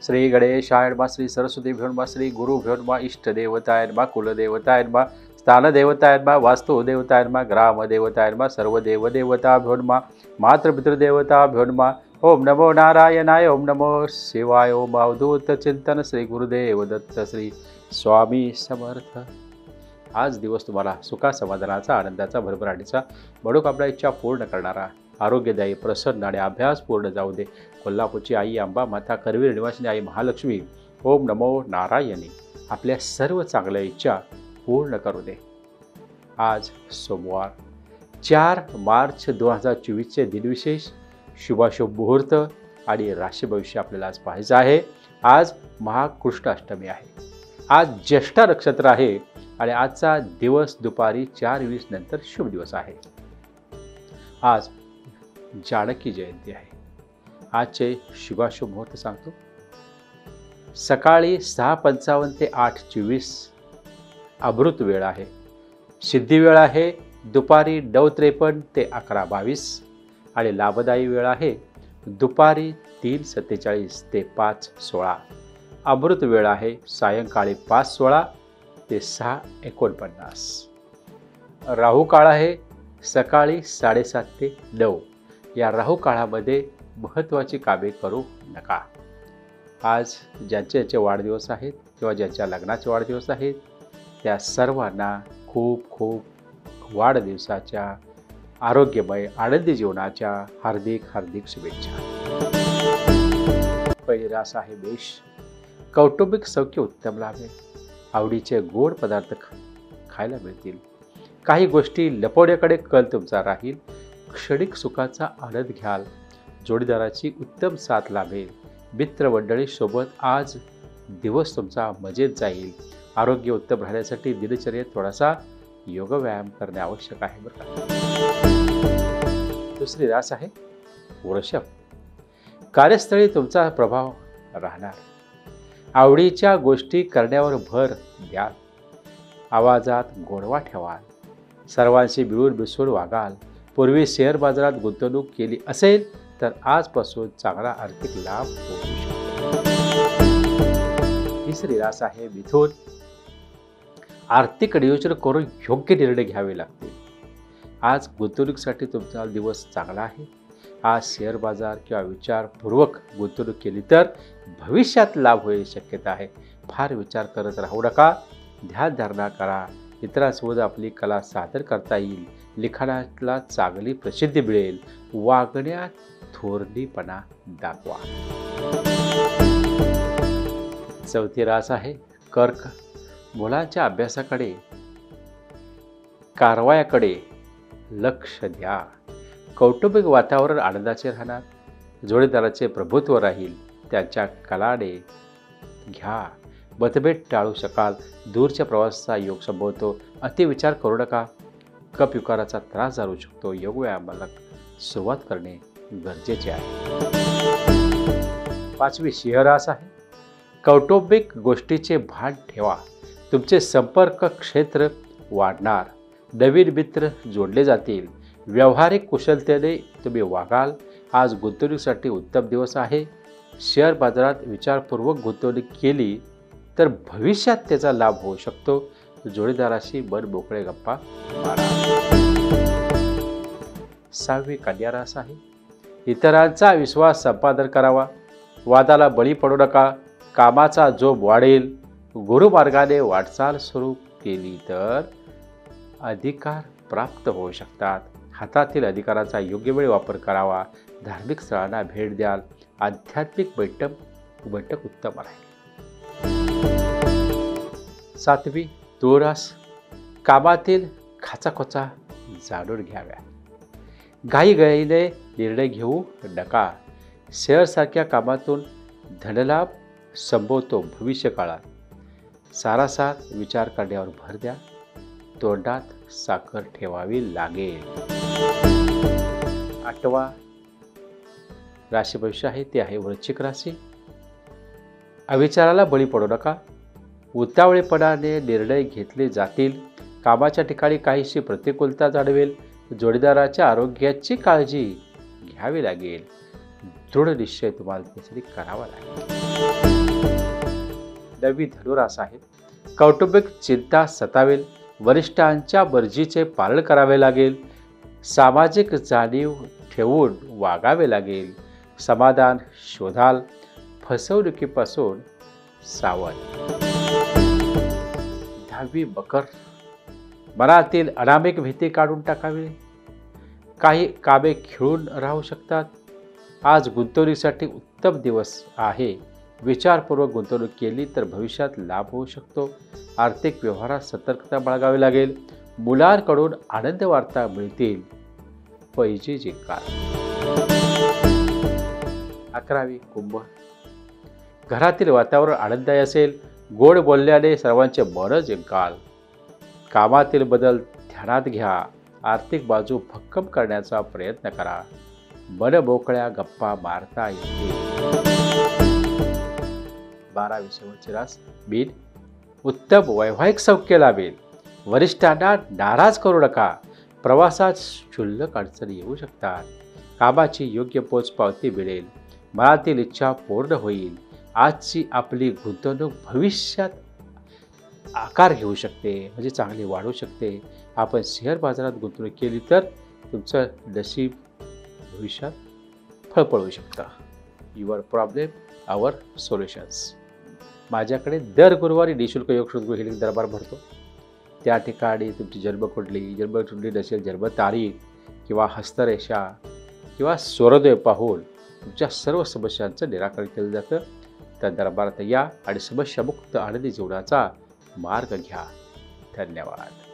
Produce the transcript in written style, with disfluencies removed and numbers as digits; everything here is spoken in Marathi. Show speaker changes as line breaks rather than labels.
श्री गणेशाय नमः, श्री सरस्वतीभ्यो नमः, श्री गुरुभ्यो नमः, इष्टदेवताय नमः, कुलदेवताय नमः, स्थानदेवताय नमः, वास्तुदेवताय नमः, ग्रामदेवताय नमः, सर्वदेवदेवताभ्यो नमः, मातृपितृदेवताभ्यो नमः। ओम नमो नारायणाय, ओम नमो शिवाय, ओम अवधूत चिंतन, श्री गुरुदेव दत्त, श्री स्वामी समर्थ। आज दिवस तुम्हाला सुखा समाधानाचा, आनंदाचा, भरभराटीचा, मनोकामना इच्छा पूर्ण करणारा, आरोग्यदायी, प्रसन्न आणि अभ्यास पूर्ण जाऊ दे। कोल्हापूरची आई अंबा माता, करवीर निवासिनी आई महालक्ष्मी, ओम नमो नारायणी आपल्या सर्व चांगल्या इच्छा पूर्ण करू दे। आज सोमवार 4 मार्च 2024 दिनविशेष, शुभाशुभ मुहूर्त आणि राशी भविष्य आपल्याला आज पाहायचं आहे। आज महाकृष्ण अष्टमी आहे, आज ज्येष्ठा नक्षत्र आहे आणि आजचा दिवस दुपारी 4:20 नंतर शुभ दिवस आहे। आज जानकी जयंती आहे। आजचे शुभाशुभ मुहूर्त सांगतो। सकाळी 6:55 ते 8:24 अमृत वेळ आहे। सिद्धी वेळ आहे दुपारी 9:53 ते 11:22 आणि लाभदायी वेळ आहे दुपारी 3:47 ते 5:16। अमृत वेळ आहे सायंकाळी 5:16 ते 6:49। राहू काळ आहे सकाळी 7:30 ते 9। या राहू काळामध्ये महत्त्वाची कामे करू नका। आज ज्यांचे वाढदिवस आहेत किंवा ज्यांच्या लग्नाचे वाढदिवस आहेत त्या सर्वांना खूप खूप वाढदिवसाच्या, आरोग्यमय, आनंदी जीवनाच्या हार्दिक हार्दिक शुभेच्छा। पहिली रास आहे मेष। कौटुंबिक सौख्य उत्तम लाभेल। आवडीचे गोड पदार्थ खायला मिळतील। काही गोष्टी लपवण्याकडे कल तुमचा राहील। क्षणिक सुखाचा आनंद घ्याल। जोडीदाराची उत्तम साथ लाभेल। मित्रमंडळीसोबत आज दिवस तुमचा मजेत जाईल। आरोग्य उत्तम राहण्यासाठी दिनचर्येत थोडासा योग व्यायाम करणे आवश्यक आहे बरं का। दुसरी रास आहे वृषभ। कार्यस्थळी तुमचा प्रभाव राहणार। आवडीच्या गोष्टी करण्यावर भर द्याल। आवाजात गोडवा ठेवाल। सर्वांशी मिळून मिसळून वागाल। पूर्वी शेअर बाजारात गुंतवणूक केली असेल तर आजपासून चांगला आर्थिक लाभ होऊ शकतो। तिसरी रास आहे मिथुन। आर्थिक नियोजन करून योग्य निर्णय घ्यावे लागतील। आज गुंतवणुकीसाठी तुमचा दिवस चांगला आहे। आज शेअर बाजार किंवा विचारपूर्वक गुंतवणूक केली तर भविष्यात लाभ होण्याची शक्यता आहे। फार विचार करत राहू नका। ध्यानधारणा करा। इतरांसोबत आपली कला सादर करता येईल। लिखाणाला चांगली प्रसिद्धी मिळेल। वागण्यात थोरलीपणा दाखवा। चौथी रास आहे कर्क। मुलांच्या अभ्यासाकडे, कारवायाकडे लक्ष द्या। कौटुंबिक वातावरण आनंदाचे राहणार। जोडीदाराचे प्रभुत्व राहील। त्यांच्या कलाने घ्या। मतभेद टाळू शकाल। दूरच्या प्रवासाचा योग संभवतो। अतिविचार करू नका। कफविकाराचा त्रास जाणू शकतो। योग व्यायामाला सुरुवात करणे गरजेचे आहे। पाचवी सिंह रास आहे। कौटुंबिक गोष्टीचे भान ठेवा। तुमचे संपर्क क्षेत्र वाढणार। नवीन मित्र जोडले जातील। व्यावहारिक कुशलतेने तुम्ही वागाल। आज गुंतवणुकीसाठी उत्तम दिवस आहे। शेअर बाजारात विचारपूर्वक गुंतवणूक केली तर भविष्यात त्याचा लाभ होऊ शकतो। जोडीदाराशी मन मोकळे गप्पा मारा। सहावी कन्या रास आहे। इतरांचा विश्वास संपादन करावा। वादाला बळी पडू नका। कामाचा जोम वाढेल। गुरुमार्गाने वाटचाल सुरू केली तर अधिकार प्राप्त होऊ शकतात। हातातील अधिकाराचा योग्य वेळी वापर करावा। धार्मिक स्थळांना भेट द्याल। आध्यात्मिक बैठक उत्तम राहील। सातवी तुळ रास। कामातील खाचाखोचा जाणून घ्याव्या। घाईघाईने निर्णय घेऊ नका। शेअरसारख्या कामातून धनलाभ संभवतो भविष्य काळात। सारासार विचार करण्यावर भर द्या। तोंडात साखर ठेवावी लागेल। आठवा राशी भविष्य आहे ते आहे वृश्चिक राशी। अविचाराला बळी पडू नका। उतावळेपणाने निर्णय घेतले जातील। कामाच्या ठिकाणी काहीशी प्रतिकूलता जाणवेल। जोडीदाराच्या आरोग्याची काळजी घ्यावी लागेल। दृढ निश्चय तुम्हाला त्यासाठी करावा लागेल। नवी धनुरास आहे. कौटुंबिक चिंता सतावेल. वरिष्ठांच्या मर्जीचे पालन करावे लागेल. सामाजिक जाणीव ठेवून वागावे लागेल. समाधान शोधाल. फसवणुकीपासून सावध. 10वी मकर. मनातील अनामिक भीती काढून टाकावी. काही कामे खेळून राहू शकतात. आज गुंतवणुकीसाठी उत्तम दिवस आहे. विचारपूर्वक गुंतवणूक केली तर भविष्यात लाभ होऊ शकतो. आर्थिक व्यवहारात सतर्कता बाळगावी लागेल. मुलांकडून आनंद वार्ता मिळतील. पैजे जिंकाल. 11वी कुंभ. घरातील वातावरण आनंददायी असेल. गोड बोलल्याने सर्वांचे मन जिंकाल. कामातील बदल ध्यानात घ्या. आर्थिक बाजू भक्कम करण्याचा प्रयत्न करा. मनमोकळ्या गप्पा मारता येतील. 12वी शेवटची रास मीन. उत्तम वैवाहिक सौख्य लाभेल. वरिष्ठांना नाराज करू नका. प्रवासात क्षुल्लक अडचणी येऊ शकतात. कामाची योग्य पोचपावती मिळेल. मनातील इच्छा पूर्ण होईल. आजची आपली गुंतवणूक भविष्यात आकार घेऊ शकते, म्हणजे चांगली वाढू शकते. आपण शेअर बाजारात गुंतवणूक केली तर तुमचं नशीब भविष्यात फळफळू शकतं. Your problem our solutions. माझ्याकडे दर गुरुवारी निःशुल्क योगशोध हिलिंग दरबार भरतो. त्या ठिकाणी तुमची जन्मकुंडली, जन्मकुंडली नसेल जन्मतारीख किंवा हस्तरेषा किंवा सूर्योदय पाहून तुमच्या सर्व समस्यांचं निराकरण केलं जातं. त्या दरबारात या आणि समस्यामुक्त आनंदी जीवनाचा मार्ग घ्या. धन्यवाद.